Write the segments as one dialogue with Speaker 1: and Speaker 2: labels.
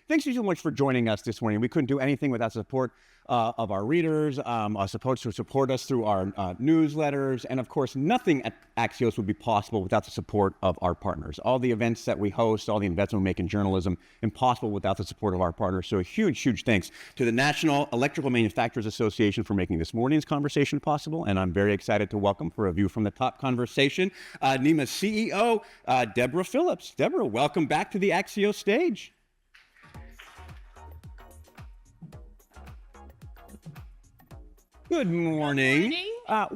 Speaker 1: thanks so much for joining us this morning. We couldn't do anything without the support of our readers, supposed to support us through our newsletters, and of course, nothing at Axios would be possible without the support of our partners. All the events that we host, all the investment we make in journalism, impossible without the support of our partners. So a huge, huge thanks to the National Electrical Manufacturers Association for making this morning's conversation possible, and I'm very excited to welcome, for a view from the top conversation, NEMA CEO Debra Phillips. Debra, welcome back to the Axios stage. Good morning.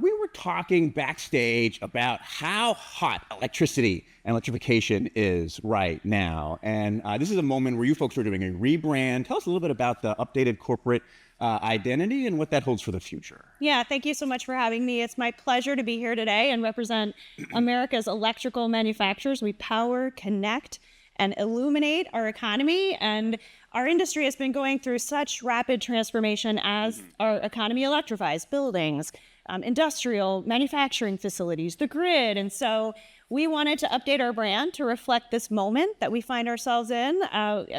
Speaker 1: We were talking backstage about how hot electricity and electrification is right now. And this is a moment where you folks are doing a rebrand. Tell us a little bit about the updated corporate identity and what that holds for the future.
Speaker 2: Yeah, thank you so much for having me. It's my pleasure to be here today and represent America's electrical manufacturers. We power, connect, and illuminate our economy. And our industry has been going through such rapid transformation as our economy electrifies buildings, industrial manufacturing facilities, the grid. And so we wanted to update our brand to reflect this moment that we find ourselves in,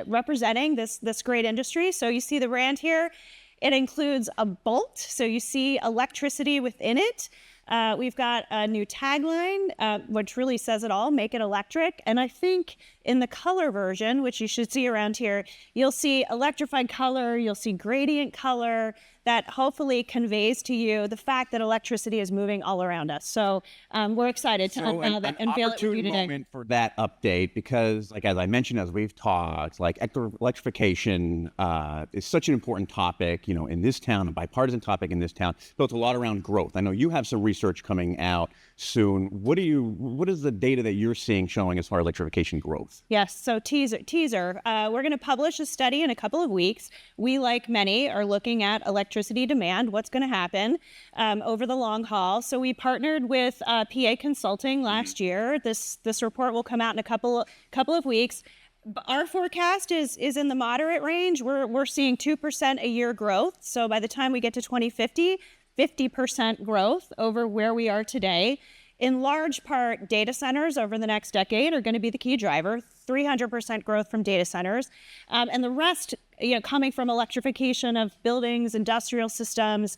Speaker 2: representing this great industry. So you see the brand here. It includes a bolt, so you see electricity within it. We've got a new tagline, which really says it all, make it electric. And I think in the color version, which you should see around here, you'll see electrified color, you'll see gradient color that hopefully conveys to you the fact that electricity is moving all around us. So we're excited to unveil that and unveil it with you today.
Speaker 1: Moment for that update, because like as I mentioned, as we've talked, like electrification is such an important topic, you know, in this town, a bipartisan topic in this town, built a lot around growth. I know you have some research coming out soon. What is the data that you're seeing showing as far as electrification growth?
Speaker 2: Yes, so teaser. We're going to publish a study in a couple of weeks. We, like many, are looking at electricity demand, what's going to happen over the long haul. So we partnered with PA Consulting last year. This report will come out in a couple of weeks. Our forecast is in the moderate range. We're seeing 2% a year growth. So by the time we get to 2050, 50% growth over where we are today. In large part, data centers over the next decade are going to be the key driver, 300% growth from data centers. And the rest, coming from electrification of buildings, industrial systems,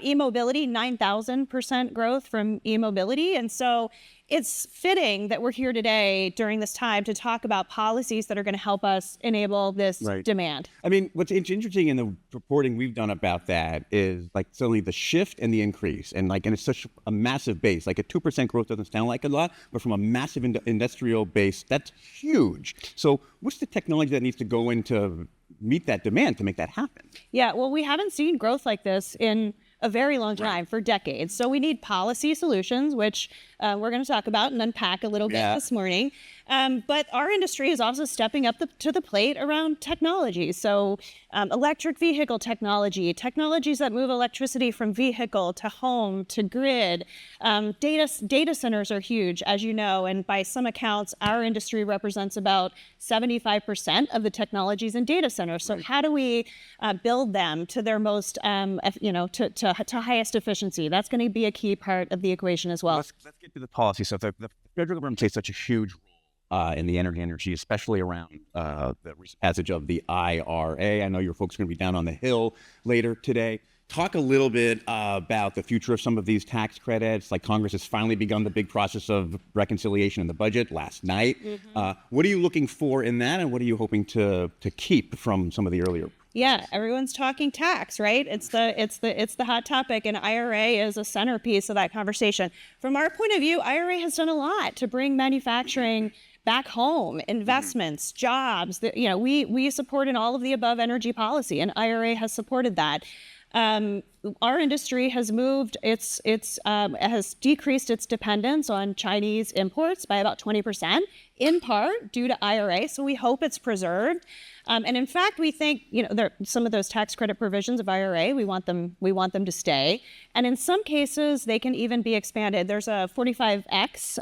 Speaker 2: e-mobility, 9,000% growth from e-mobility. And so it's fitting that we're here today during this time to talk about policies that are going to help us enable this demand.
Speaker 1: I mean, what's interesting in the reporting we've done about that is like suddenly the shift and the increase, and it's such a massive base. Like a 2% growth doesn't sound like a lot, but from a massive industrial base, that's huge. So what's the technology that needs to go in to meet that demand to make that happen?
Speaker 2: Yeah, well, we haven't seen growth like this in a very long time, for decades. So we need policy solutions, which we're going to talk about and unpack a little bit this morning. But our industry is also stepping up to the plate around technology. So electric vehicle technology, technologies that move electricity from vehicle to home to grid. Data centers are huge, as you know, and by some accounts, our industry represents about 75% of the technologies in data centers. So how do we build them to their most, to highest efficiency? That's going to be a key part of the equation as well.
Speaker 1: Let's get to the policy stuff. The federal government plays such a huge role in the energy, especially around the passage of the IRA. I know your folks are going to be down on the Hill later today. Talk a little bit about the future of some of these tax credits. Like Congress has finally begun the big process of reconciliation in the budget last night. What are you looking for in that, and what are you hoping to keep from some of the earlier?
Speaker 2: Yeah, everyone's talking tax, right? It's the hot topic, and IRA is a centerpiece of that conversation. From our point of view, IRA has done a lot to bring manufacturing back home, investments, jobs. We support in all of the above energy policy, and IRA has supported that. Our industry has has decreased its dependence on Chinese imports by about 20%, in part due to IRA. So we hope it's preserved. And in fact, we think, some of those tax credit provisions of IRA, we want them to stay. And in some cases, they can even be expanded. There's a 45X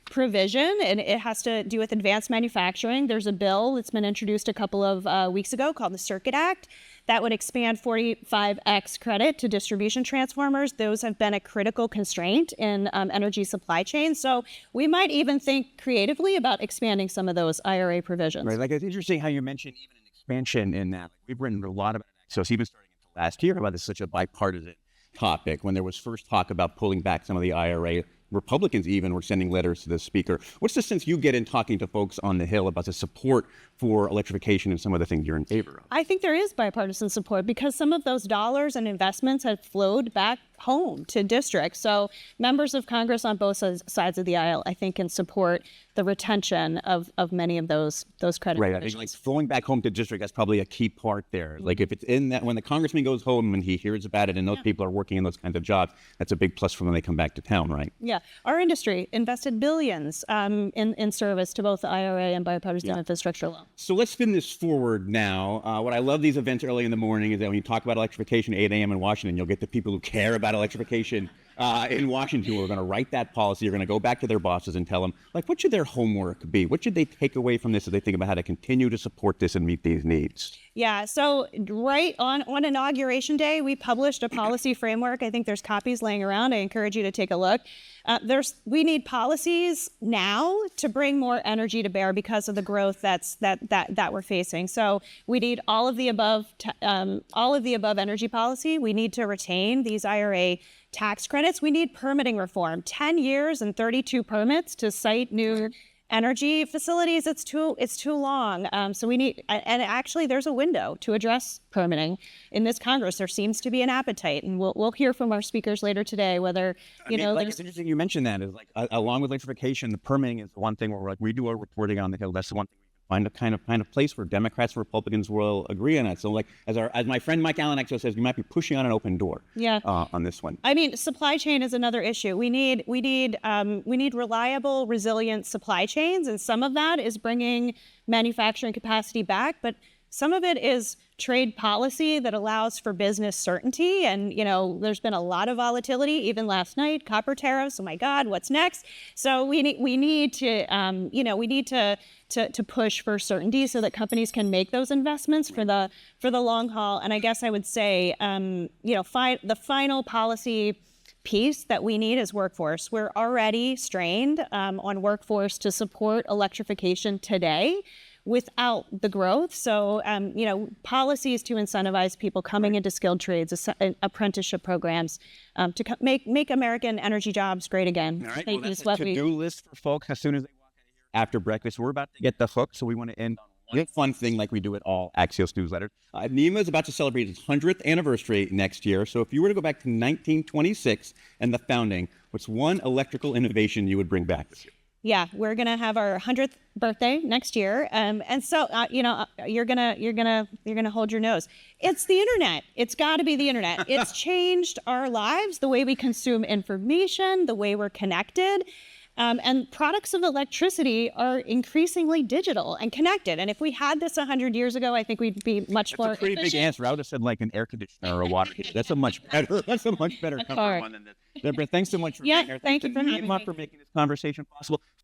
Speaker 2: provision, and it has to do with advanced manufacturing. There's a bill that's been introduced a couple of weeks ago called the Circuit Act that would expand 45X credit to distribution transformers. Those have been a critical constraint in energy supply chains. So we might even think creatively about expanding some of those IRA provisions.
Speaker 1: Right, like it's interesting how you mentioned even an expansion in that. Like, we've written a lot about Axios, even starting into last year, about this such a bipartisan topic. When there was first talk about pulling back some of the IRA, Republicans even were sending letters to the speaker. What's the sense you get in talking to folks on the Hill about the support for electrification and some of the things you're in favor of?
Speaker 2: I think there is bipartisan support because some of those dollars and investments have flowed back home to districts. So members of Congress on both sides of the aisle, I think, can support the retention of many of those credit.
Speaker 1: Right. I think like flowing back home to district, that's probably a key part there. Like if it's in that, when the congressman goes home and he hears about it and those people are working in those kinds of jobs, that's a big plus for when they come back to town, right?
Speaker 2: Yeah. Our industry invested billions in service to both the IRA and bipartisan infrastructure law.
Speaker 1: So let's spin this forward now. What I love these events early in the morning is that when you talk about electrification at 8 a.m. in Washington, you'll get the people who care about electrification in Washington who are going to write that policy. You're going to go back to their bosses and tell them, like, what should their homework be? What should they take away from this as they think about how to continue to support this and meet these needs?
Speaker 2: Yeah, so right on Inauguration Day, we published a policy framework. I think there's copies laying around. I encourage you to take a look. We need policies now to bring more energy to bear because of the growth that we're facing. So we need all of the above energy policy. We need to retain these IRA tax credits. We need permitting reform. 10 years and 32 permits to site new energy facilities. It's too long. So we need, and actually there's a window to address permitting in this Congress. There seems to be an appetite, and we'll hear from our speakers later today whether,
Speaker 1: it's interesting you mentioned that. Is like along with electrification, the permitting is the one thing where we're like, we do our reporting on the Hill. That's the one thing we can find a kind of place where Democrats and Republicans will agree on it. So like as my friend Mike Allen Axios says, we might be pushing on an open door on this one.
Speaker 2: I mean, supply chain is another issue. We need reliable, resilient supply chains, and some of that is bringing manufacturing capacity back, but some of it is trade policy that allows for business certainty. And, there's been a lot of volatility, even last night, copper tariffs. Oh my God, what's next? So we need to push for certainty so that companies can make those investments for the long haul. And I guess I would say, the final policy piece that we need is workforce. We're already strained on workforce to support electrification today without the growth. So, policies to incentivize people coming into skilled trades, apprenticeship programs, to make American energy jobs great again.
Speaker 1: All right. Well, that's a to-do list for folks as soon as they walk out of here after breakfast. We're about to get the hook, so we want to end on one fun thing like we do at all Axios newsletters. NEMA is about to celebrate its 100th anniversary next year. So if you were to go back to 1926 and the founding, what's one electrical innovation you would bring back this year?
Speaker 2: Yeah, we're gonna have our 100th birthday next year, and so you're gonna hold your nose. It's the internet. It's got to be the internet. It's changed our lives, the way we consume information, the way we're connected. And products of electricity are increasingly digital and connected. And if we had this 100 years ago, I think we'd be much more
Speaker 1: efficient. That's a pretty big answer. I would have said like an air conditioner or a water heater. That's a much better comfort one than this. Debra, thanks so much for being here.
Speaker 2: Thank you for having me.
Speaker 1: For making this conversation possible.